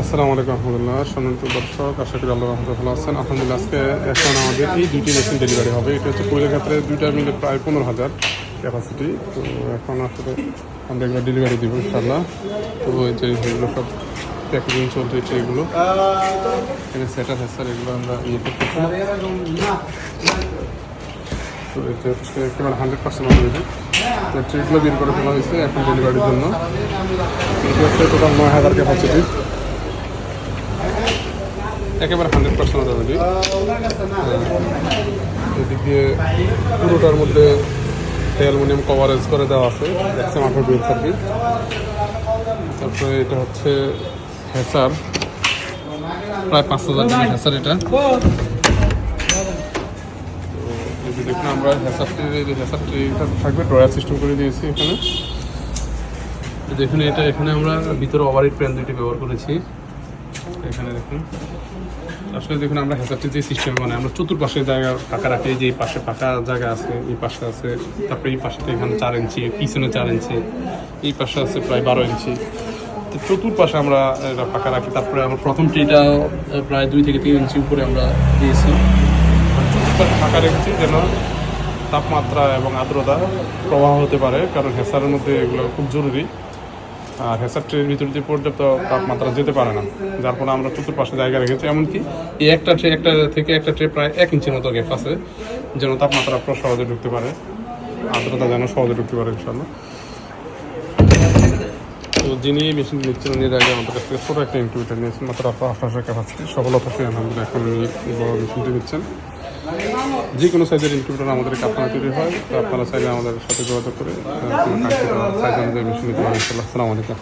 আসসালামু আলাইকুম রহমতুল্লাহ। সম্মানিত দর্শক, আশা করি আল্লাহ রহমত ভালো আছেন। আলহামদুলিল্লাহ, আজকে এখন আমাদের এই দুইটি মেশিন ডেলিভারি হবে। এটা হচ্ছে কোয়েলের ক্ষেত্রে দুইটা মিলে প্রায় 15,000 ক্যাপাসিটি। তো এখন আসলে আমরা এগুলো ডেলিভারি দিব ইনশাআল্লাহ। তো এই যে এগুলো সব প্যাকেজিং চলছে, এগুলো এখানে সেটার হেসার এগুলো আমরা ইয়ে করতেছি। তো এটা হচ্ছে একেবারে 100% অলরেডি ট্রিগুলো বের করে ফেলা হয়েছে এখন ডেলিভারির জন্য। এটা হচ্ছে টোটাল 9,000 ক্যাপাসিটি, একেবারে 100% অলরেডি। এদিক দিয়ে পুরোটার মধ্যে অ্যালুমিনিয়াম কভারেজ করে দেওয়া আছে, ম্যাক্সিমাম আঠারো ডুয়েল সার্কিট। তারপরে এটা হচ্ছে হেসার, প্রায় 5,000 হেসার এটা। দেখুন আমরা হেসারটা থাকবে ড্রয়ার সিস্টেম করে দিয়েছি এখানে। দেখুন এটা এখানে আমরা ভিতরে ওভারহিট প্যান দুটি ব্যবহার করেছি। এখানে দেখুন আসলে দেখুন আমরা হেসারটি যে সিস্টেম মানে আমরা চতুর্পাশে জায়গা ফাঁকা রাখি, যে এই পাশে ফাঁকা জায়গা আছে, এই পাশে আছে, তারপরে এই পাশে এখানে 4 ইঞ্চি, পিছনে 4 ইঞ্চি, এই পাশে আছে প্রায় 12 ইঞ্চি। তো চতুর্পাশে আমরা এটা ফাঁকা রাখি। তারপরে আমরা প্রথম ট্রিটা প্রায় 2 থেকে 3 ইঞ্চি উপরে আমরা দিয়েছি, চতুর্পাশে ফাঁকা রেখেছি যেন তাপমাত্রা এবং আর্দ্রতা প্রবাহ হতে পারে, কারণ হেসারের মধ্যে এগুলো খুব জরুরি। আর হেসার ট্রের ভিতরে যে পর্যাপ্ত তাপমাত্রা যেতে পারে না, যার ফলে আমরা চতুর্পাশে জায়গা রেখেছি। এমনকি এই একটা ট্রে প্রায় 1 ইঞ্চির মতো গ্যাপ আছে, যেন তাপমাত্রা সহজে ঢুকতে পারে, আর্দ্রতা যেন সহজে ঢুকতে পারে ইনশাল্লাহ। তো যিনি মেশিন নিচ্ছেন উনি আগে আমাদের কাছ থেকে ছোটো একটা ইনকিউবেটার নিয়েছেন, মাত্র 8,000 ক্যাপাসিটি। সফলতা পেয়ে আলহামদুলিল্লাহ এখন উনি বড় মেশিনটি নিচ্ছেন। যে কোনো সাইজের ইনকিউবেটার আমাদের কারখানা তৈরি হয়, তো আপনারা চাইলে আমাদের সাথে যোগাযোগ করে সাইজ অনুযায়ী মেশিন নিতে পারেন। আসসালামু আলাইকুম।